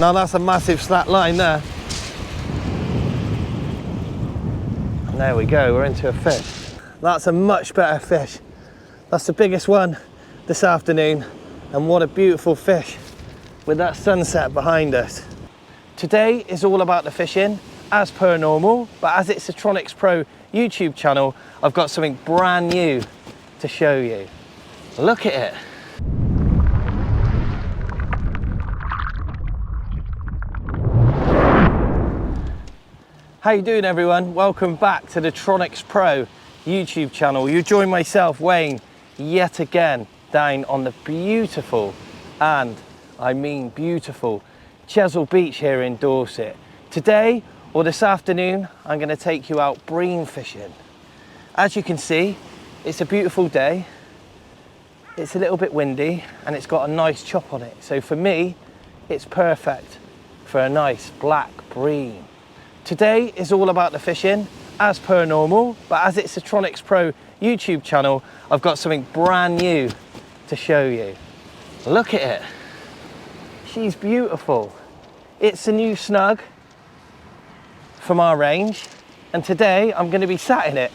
Now that's a massive slack line there. And there we go, we're into a fish. That's a much better fish. That's the biggest one this afternoon, and what a beautiful fish with that sunset behind us. Today is all about the fishing, as per normal, but as it's a Tronixpro YouTube channel, I've got something brand new to show you. Look at it. How you doing, everyone? Welcome back to the Tronixpro YouTube channel. You join myself, Wayne, yet again down on the beautiful, and I mean beautiful, Chesil Beach here in Dorset. Today, or this afternoon, I'm going to take you out bream fishing. As you can see, it's a beautiful day. It's a little bit windy and it's got a nice chop on it. So for me, it's perfect for a nice black bream. Today is all about the fishing, as per normal, but as it's a Tronixpro YouTube channel, I've got something brand new to show you. Look at it. She's beautiful. It's a new Snug from our range, and today I'm going to be sat in it.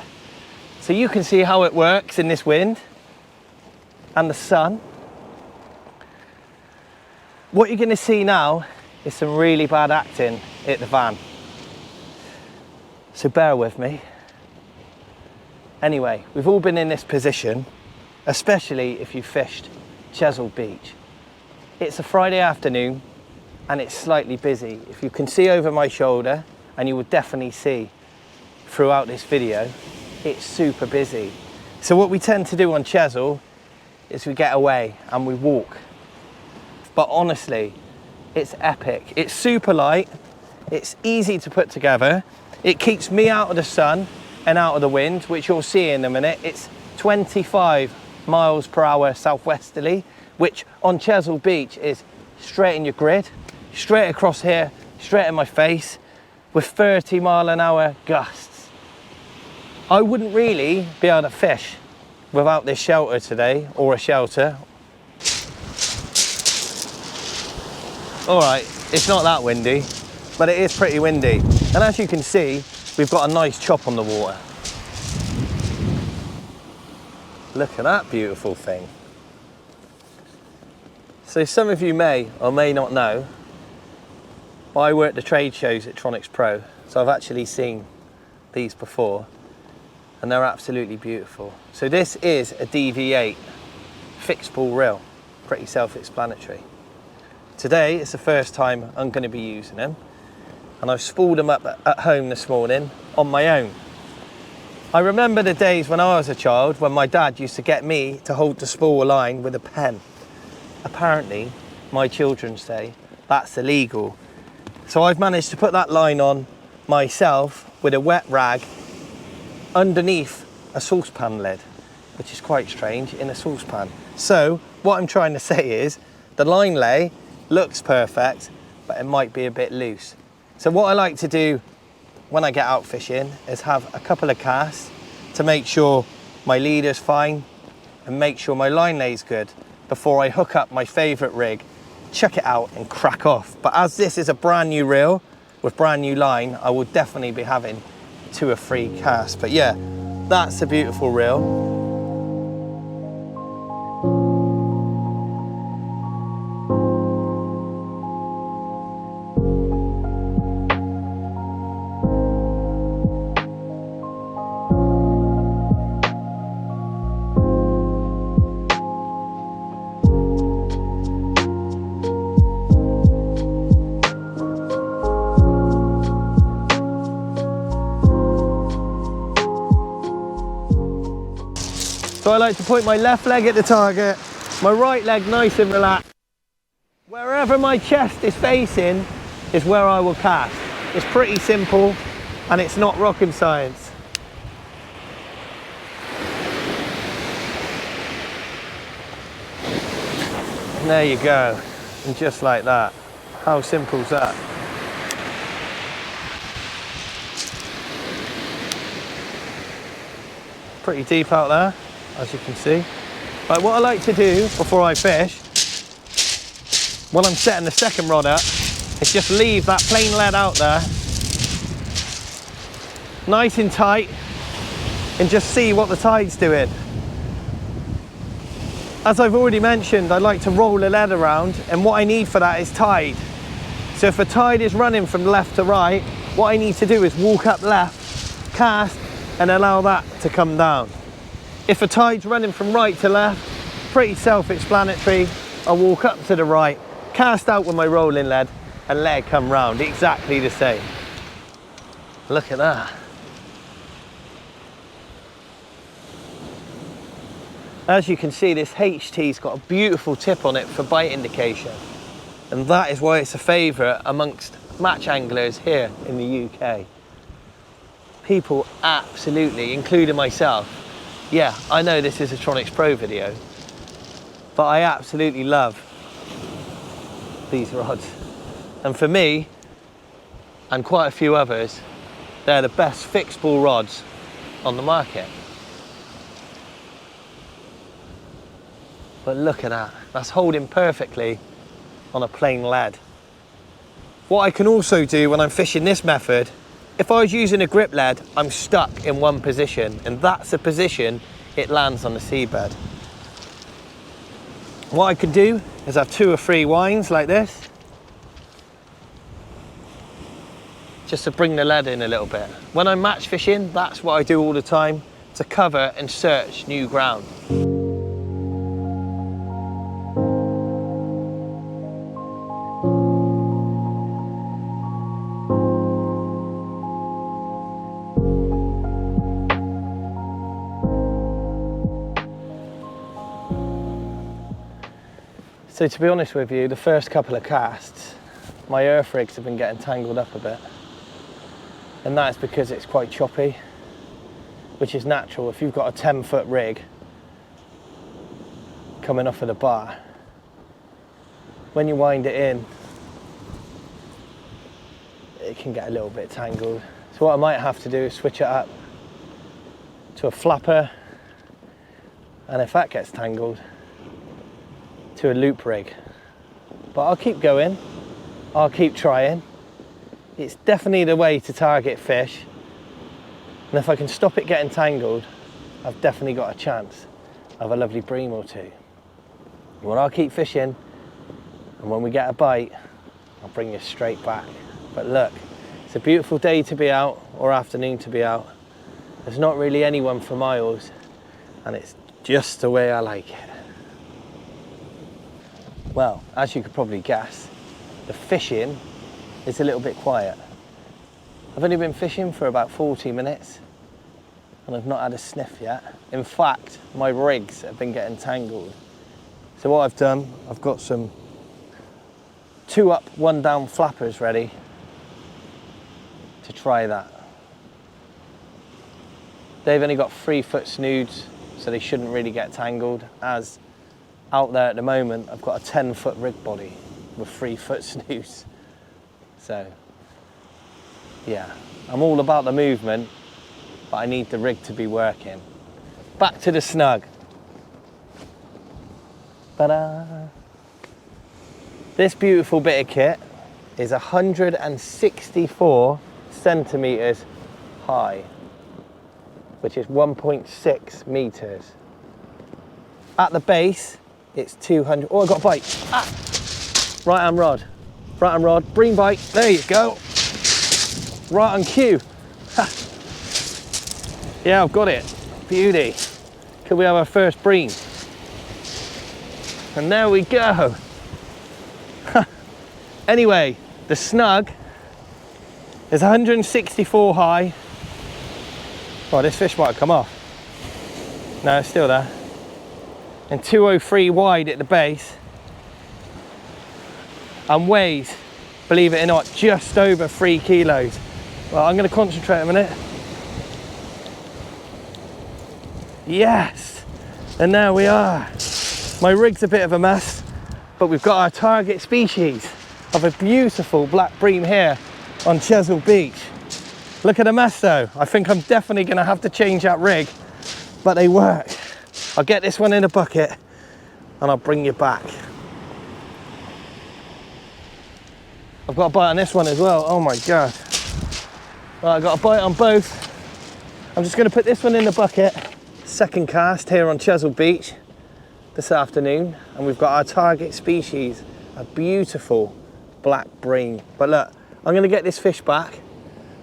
So you can see how it works in this wind and the sun. What you're going to see now is some really bad acting at the van. So bear with me. Anyway, we've all been in this position, especially if you fished Chesil Beach. It's a Friday afternoon and it's slightly busy. If you can see over my shoulder, and you will definitely see throughout this video, it's super busy. So what we tend to do on Chesil is we get away and we walk. But honestly, it's epic. It's super light, it's easy to put together. It keeps me out of the sun and out of the wind, which you'll see in a minute. It's 25 miles per hour southwesterly, which on Chesil Beach is straight in your grid, straight across here, straight in my face, with 30-mile-an-hour gusts. I wouldn't really be able to fish without this shelter today, or a shelter. All right, it's not that windy, but it is pretty windy. And as you can see, we've got a nice chop on the water. Look at that beautiful thing. So some of you may or may not know, I work the trade shows at Tronixpro, so I've actually seen these before, and they're absolutely beautiful. So this is a DV8 fixed ball reel, pretty self-explanatory. Today it's the first time I'm going to be using them, and I've spooled them up at home this morning on my own. I remember the days when I was a child when my dad used to get me to hold the spool line with a pen. Apparently, my children say that's illegal. So I've managed to put that line on myself with a wet rag underneath a saucepan lid, which is quite strange in a saucepan. So what I'm trying to say is the line lay looks perfect, but it might be a bit loose. So what I like to do when I get out fishing is have a couple of casts to make sure my leader's fine and make sure my line lay's good before I hook up my favourite rig, chuck it out and crack off. But as this is a brand new reel with brand new line, I will definitely be having 2 or 3 casts. But yeah, that's a beautiful reel. So I like to point my left leg at the target, my right leg nice and relaxed. Wherever my chest is facing is where I will cast. It's pretty simple and it's not rocket science. And there you go, and just like that. How simple is that? Pretty deep out there, as you can see. Right, what I like to do before I fish, when I'm setting the second rod up, is just leave that plain lead out there, nice and tight, and just see what the tide's doing. As I've already mentioned, I like to roll the lead around, and what I need for that is tide. So if the tide is running from left to right, what I need to do is walk up left, cast, and allow that to come down. If the tide's running from right to left, pretty self-explanatory. I'll walk up to the right, cast out with my rolling lead, and let it come round, exactly the same. Look at that. As you can see, this HT's got a beautiful tip on it for bite indication. And that is why it's a favourite amongst match anglers here in the UK. People absolutely, including myself, yeah, I know this is a Tronixpro video, but I absolutely love these rods. And for me, and quite a few others, they're the best fixed ball rods on the market. But look at that, that's holding perfectly on a plain lead. What I can also do when I'm fishing this method, if I was using a grip lead, I'm stuck in one position, and that's the position it lands on the seabed. What I can do is have 2 or 3 winds like this, just to bring the lead in a little bit. When I'm match fishing, that's what I do all the time, to cover and search new ground. So to be honest with you, the first couple of casts, my earth rigs have been getting tangled up a bit. And that is because it's quite choppy, which is natural. If you've got a 10-foot rig coming off of the bar, when you wind it in, it can get a little bit tangled. So what I might have to do is switch it up to a flapper, and if that gets tangled, to a loop rig. But I'll keep going, I'll keep trying. It's definitely the way to target fish, and if I can stop it getting tangled, I've definitely got a chance of a lovely bream or two. Well, I'll keep fishing, and when we get a bite, I'll bring you straight back. But look, it's a beautiful day to be out, or afternoon to be out. There's not really anyone for miles, and it's just the way I like it. Well, as you could probably guess, the fishing is a little bit quiet. I've only been fishing for about 40 minutes and I've not had a sniff yet. In fact, my rigs have been getting tangled. So what I've done, I've got some 2 up, 1 down flappers ready to try that. They've only got 3-foot snoods, so they shouldn't really get tangled, as out there at the moment, I've got a 10-foot rig body with 3-foot snooze. So, yeah, I'm all about the movement, but I need the rig to be working. Back to the Snug. Ta-da! This beautiful bit of kit is 164 centimeters high, which is 1.6 meters. At the base, it's 200, oh, I got a bite. Ah! Right hand rod, bream bite, there you go. Right on cue. Ha. Yeah, I've got it, beauty. Could we have our first bream? And there we go. Anyway, the Snug is 164 high. Oh, this fish might have come off. No, it's still there. And 203 wide at the base, and weighs, believe it or not, just over 3 kilos. Well, I'm going to concentrate a minute. Yes, and there we are. My rig's a bit of a mess, but we've got our target species of a beautiful black bream here on Chesil Beach. Look at the mess though. I think I'm definitely going to have to change that rig, but they work. I'll get this one in a bucket and I'll bring you back. I've got a bite on this one as well. Oh my God. Right, I got a bite on both. I'm just going to put this one in the bucket. Second cast here on Chesil Beach this afternoon, and we've got our target species, a beautiful black bream. But look, I'm going to get this fish back.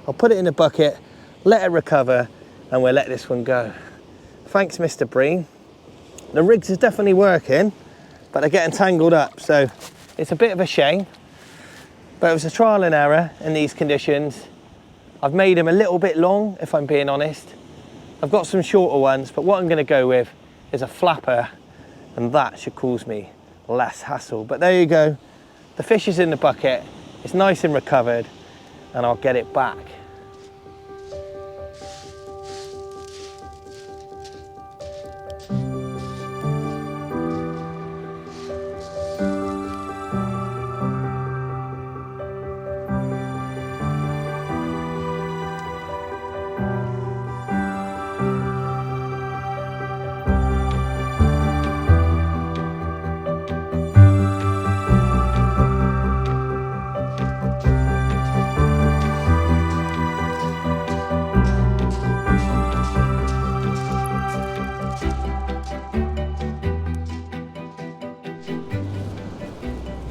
I'll put it in the bucket, let it recover, and we'll let this one go. Thanks, Mr. Bream. The rigs is definitely working, but they're getting tangled up, so it's a bit of a shame. But it was a trial and error in these conditions. I've made them a little bit long, if I'm being honest. I've got some shorter ones, but what I'm going to go with is a flapper, and that should cause me less hassle. But there you go. The fish is in the bucket. It's nice and recovered, and I'll get it back.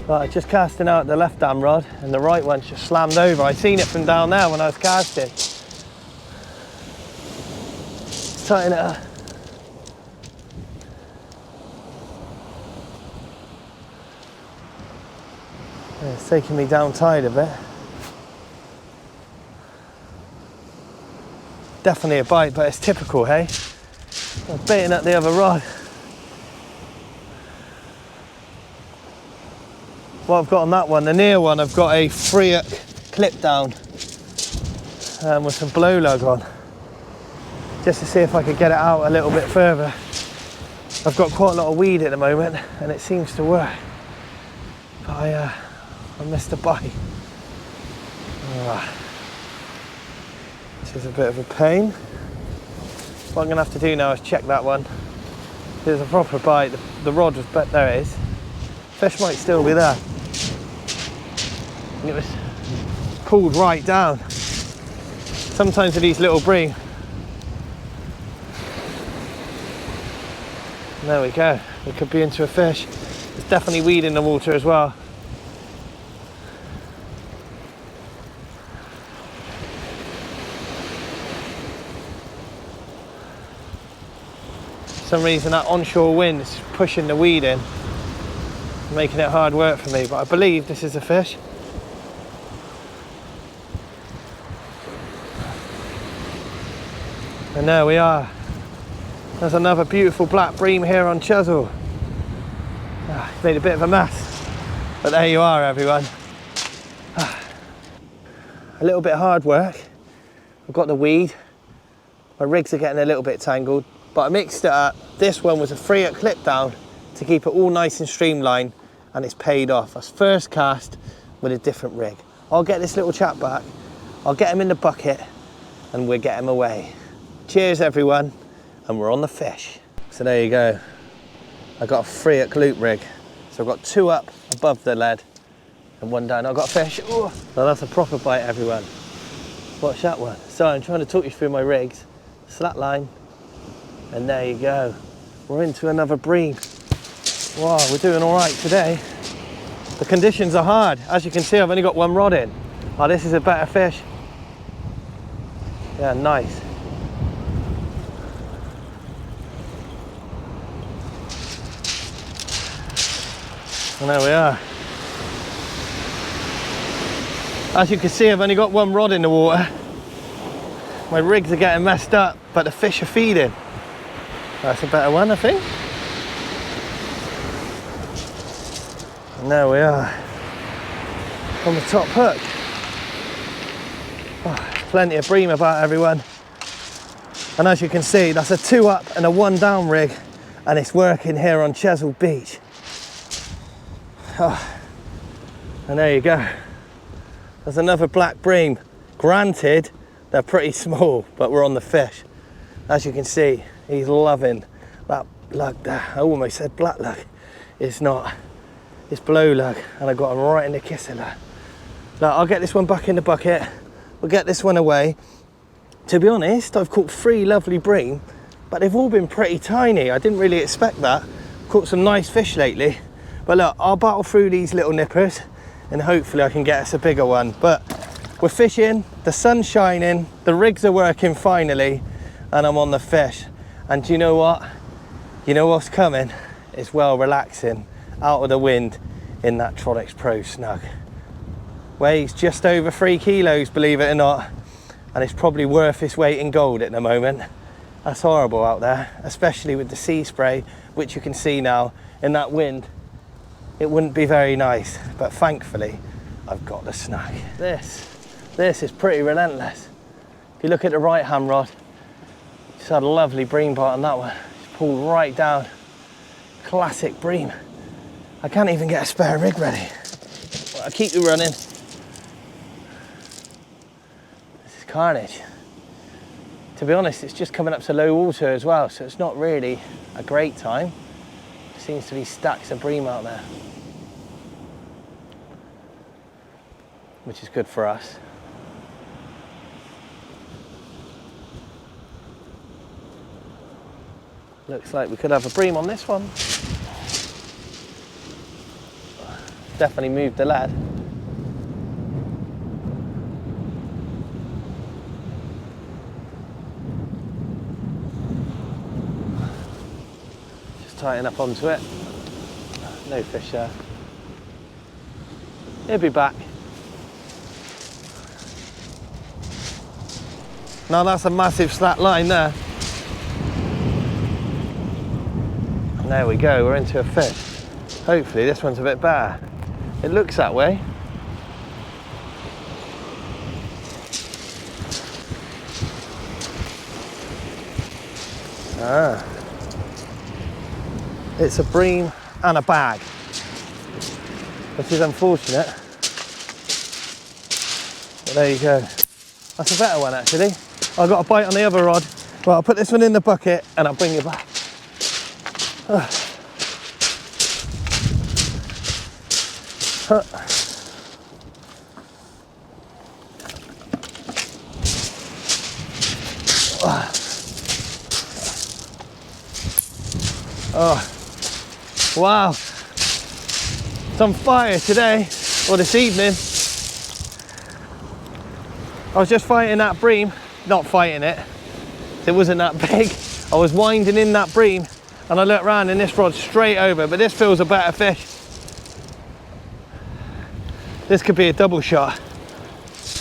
Right, just casting out the left hand rod and the right one's just slammed over. I seen it from down there when I was casting. Let's tighten it up. Yeah, it's taking me down tight a bit. Definitely a bite, but it's typical, hey? I'm baiting at the other rod. What I've got on that one, the near one, I've got a 3-hook clip down with some blow lug on, just to see if I could get it out a little bit further. I've got quite a lot of weed at the moment and it seems to work, but I missed a bite. This is a bit of a pain. What I'm going to have to do now is check that one. There's a proper bite, the rod was, but there it is. Fish might still be there. And it was pulled right down. Sometimes with these little bream. There we go. We could be into a fish. There's definitely weed in the water as well. For some reason that onshore wind is pushing the weed in, making it hard work for me, but I believe this is a fish. And there we are. There's another beautiful black bream here on Chesil. Made a bit of a mess, but there you are, everyone. A little bit hard work. I've got the weed. My rigs are getting a little bit tangled, but I mixed it up. This one was a 3-hook clip down to keep it all nice and streamlined, and it's paid off. That's first cast with a different rig. I'll get this little chap back. I'll get him in the bucket and we'll get him away. Cheers, everyone, and we're on the fish. So there you go. I got a 3-hook loop rig. So I've got 2 up above the lead and 1 down. I've got a fish. Ooh. Now that's a proper bite, everyone. Watch that one. So I'm trying to talk you through my rigs. Slack line, and there you go. We're into another bream. Wow, we're doing all right today. The conditions are hard. As you can see, I've only got 1 rod in. Oh, this is a better fish. Yeah, nice. And there we are. As you can see, I've only got 1 rod in the water. My rigs are getting messed up, but the fish are feeding. That's a better one, I think. And there we are, on the top hook. Oh, plenty of bream about, everyone. And as you can see, that's a 2 up and a 1 down rig, and it's working here on Chesil Beach. Oh, and there you go. There's another black bream. Granted, they're pretty small, but we're on the fish. As you can see, he's loving that lug there. I almost said black lug. It's not. It's blow lug, and I got him right in the kisser. Look, I'll get this one back in the bucket. We'll get this one away. To be honest, I've caught 3 lovely bream, but they've all been pretty tiny. I didn't really expect that. Caught some nice fish lately. But look, I'll battle through these little nippers and hopefully I can get us a bigger one. But we're fishing, the sun's shining, the rigs are working finally, and I'm on the fish. And do you know what? You know what's coming? It's well relaxing, out of the wind in that Tronixpro Snug. Weighs just over 3 kilos, believe it or not. And it's probably worth its weight in gold at the moment. That's horrible out there, especially with the sea spray, which you can see now in that wind. It wouldn't be very nice, but thankfully I've got the Snug. This is pretty relentless. If you look at the right hand rod, just had a lovely bream bite on that one. Just pulled right down. Classic bream. I can't even get a spare rig ready. But I'll keep you running. This is carnage. To be honest, it's just coming up to low water as well, so it's not really a great time. Seems to be stacks of bream out there, which is good for us. Looks like we could have a bream on this one. Definitely moved the lead. Tighten up onto it. No fish there. He'll be back. Now that's a massive slack line there. And there we go, we're into a fish. Hopefully this one's a bit better. It looks that way. Ah. It's a bream and a bag, which is unfortunate. But there you go. That's a better one actually. I've got a bite on the other rod. Well, I'll put this one in the bucket and I'll bring you back. Oh. Wow, it's on fire today, or this evening. I was just fighting that bream, not fighting it, it wasn't that big. I was winding in that bream and I looked around and this rod's straight over, but this feels a better fish. This could be a double shot,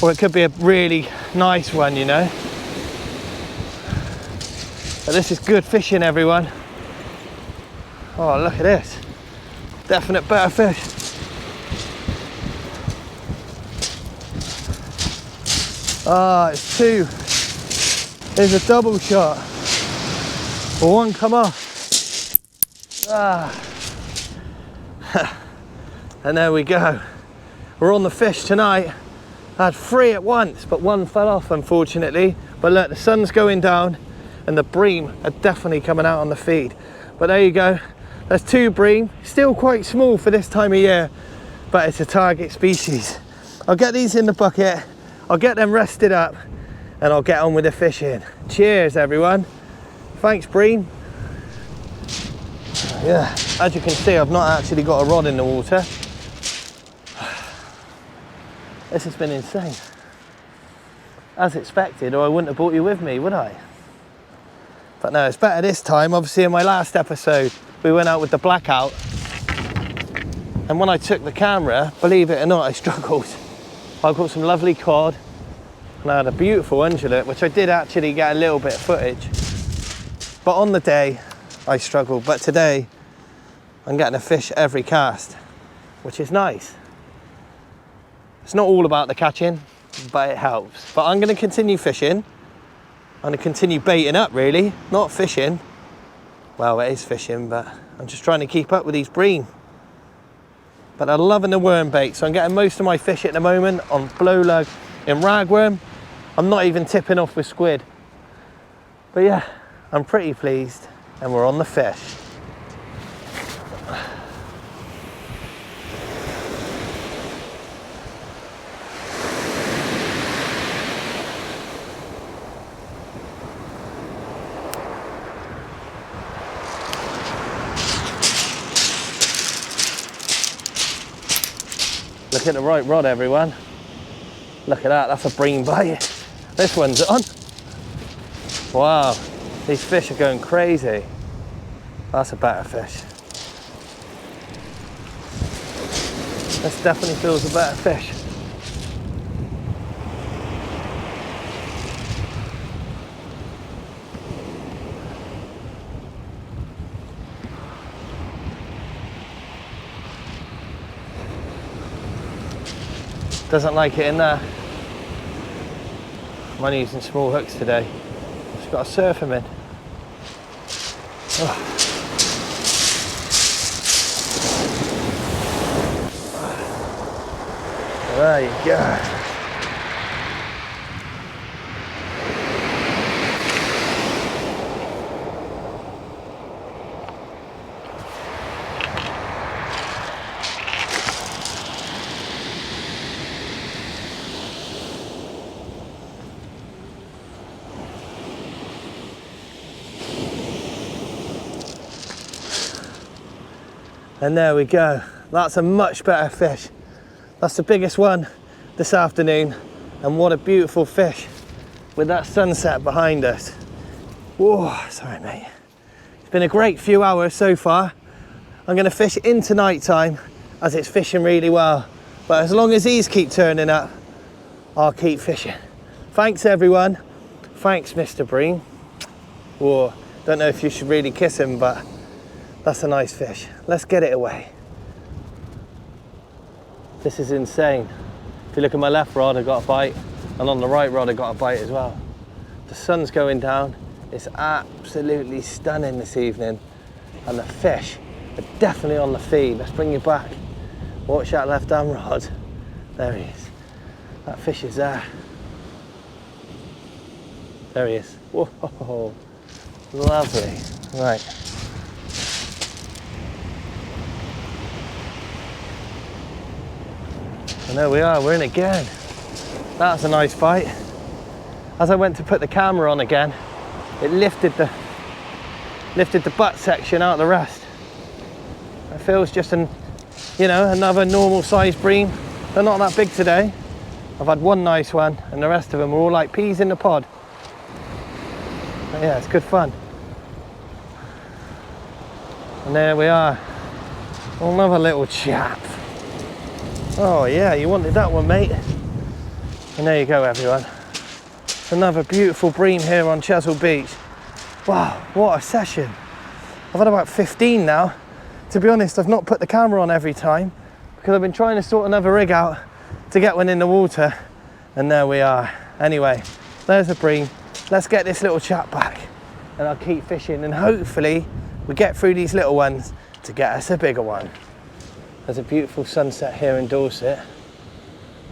or it could be a really nice one, you know. But this is good fishing, everyone. Oh, look at this. Definite better fish. Ah, it's 2. There's a double shot. But one come off. Ah. And there we go. We're on the fish tonight. I had 3 at once, but one fell off, unfortunately. But look, the sun's going down and the bream are definitely coming out on the feed. But there you go. There's 2 bream, still quite small for this time of year, but it's a target species. I'll get these in the bucket, I'll get them rested up, and I'll get on with the fishing. Cheers, everyone. Thanks, bream. Yeah, as you can see, I've not actually got a rod in the water. This has been insane. As expected, or I wouldn't have brought you with me, would I? But no, it's better this time. Obviously, in my last episode, we went out with the blackout, and when I took the camera, believe it or not, I struggled. I caught some lovely cod and I had a beautiful undulate, which I did actually get a little bit of footage, but on the day I struggled. But today I'm getting a fish every cast, which is nice. It's not all about the catching, but it helps. But I'm going to continue fishing. I'm going to continue baiting up, really, not fishing. Well, it is fishing, but I'm just trying to keep up with these bream. But I'm loving the worm bait, so I'm getting most of my fish at the moment on blow lug in ragworm. I'm not even tipping off with squid. But yeah, I'm pretty pleased, and we're on the fish. at the right rod, everyone. Look at that, that's a bream bite. This one's on. Wow, these fish are going crazy. That's a better fish. This definitely feels a better fish. Doesn't like it in there. I'm only using small hooks today. Just got to surf them in. Oh. There you go. And there we go. That's a much better fish. That's the biggest one this afternoon. And what a beautiful fish with that sunset behind us. Whoa, sorry mate. It's been a great few hours so far. I'm gonna fish into night time as it's fishing really well. But as long as these keep turning up, I'll keep fishing. Thanks everyone. Thanks Mr. Bream. Whoa, don't know if you should really kiss him, but that's a nice fish. Let's get it away. This is insane. If you look at my left rod, I got a bite, and on the right rod, I got a bite as well. The sun's going down. It's absolutely stunning this evening, and the fish are definitely on the feed. Let's bring you back. Watch that left hand rod. There he is. That fish is there. There he is. Whoa, lovely. Right. And there we are, we're in again. That's a nice bite. As I went to put the camera on again, it lifted the butt section out of the rest. It feels just another normal sized bream. They're not that big today. I've had one nice one, and the rest of them are all like peas in the pod. But yeah, it's good fun. And there we are, another little chap. Oh yeah, you wanted that one, mate. And there you go, everyone. Another beautiful bream here on Chesil Beach. Wow, what a session. I've had about 15 now. To be honest, I've not put the camera on every time because I've been trying to sort another rig out to get one in the water. And there we are. Anyway, there's a bream. Let's get this little chap back and I'll keep fishing, and hopefully we get through these little ones to get us a bigger one. There's a beautiful sunset here in Dorset.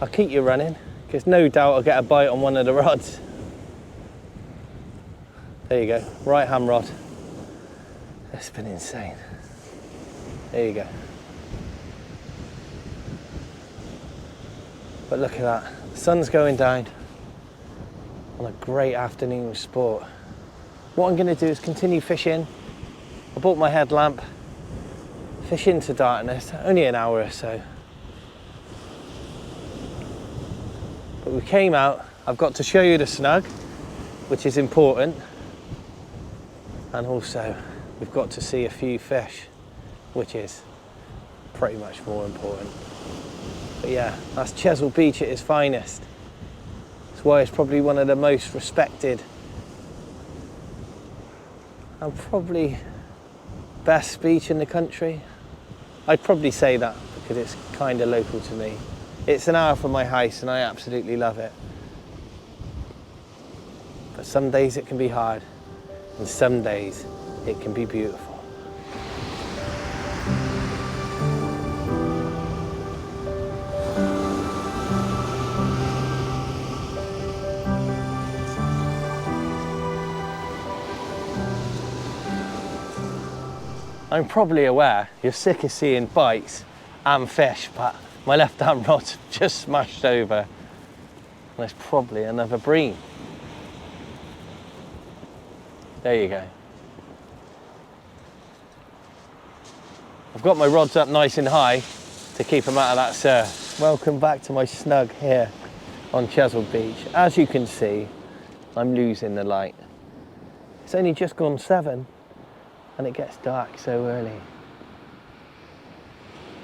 I'll keep you running, because no doubt I'll get a bite on one of the rods. There you go, right hand rod. It's been insane. There you go. But look at that, the sun's going down on a great afternoon of sport. What I'm gonna do is continue fishing. I bought my headlamp. Fish into darkness, only an hour or so. But we came out, I've got to show you the snug, which is important. And also, we've got to see a few fish, which is pretty much more important. But yeah, that's Chesil Beach at its finest. That's why it's probably one of the most respected and probably best beach in the country. I'd probably say that because it's kind of local to me. It's an hour from my house and I absolutely love it. But some days it can be hard and some days it can be beautiful. I'm probably aware you're sick of seeing bites and fish, but my left hand rod's just smashed over. And there's probably another bream. There you go. I've got my rods up nice and high to keep them out of that surf. welcome back to my snug here on Chesil Beach. As you can see, I'm losing the light. It's only just gone 7 and it gets dark so early.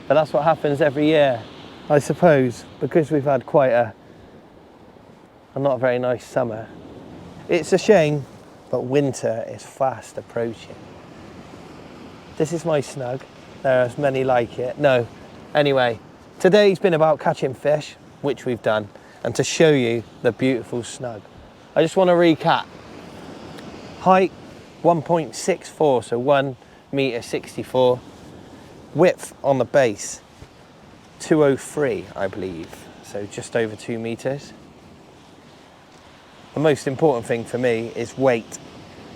But that's what happens every year, I suppose, because we've had quite a not very nice summer. It's a shame, but winter is fast approaching. This is my snug. There's many like it. No, anyway, today's been about catching fish, which we've done, and to show you the beautiful snug. I just want to recap. Height 1.64, so 1.64 m. Width on the base 203, I believe, so just over 2 meters. The most important thing for me is weight,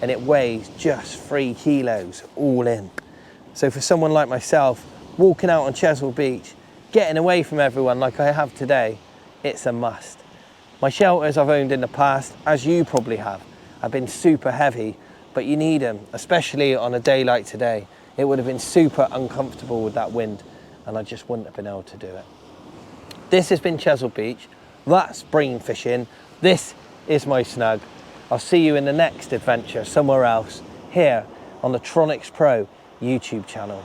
and it weighs just 3 kilos all in. So for someone like myself, walking out on Chesil Beach, getting away from everyone like I have today, it's a must. My shelters I've owned in the past, as you probably have been super heavy, but you need them, especially on a day like today. It would have been super uncomfortable with that wind, and I just wouldn't have been able to do it. This has been Chesil Beach. That's Bream fishing. This is my snug. I'll see you in the next adventure somewhere else, here on the Tronixpro YouTube channel.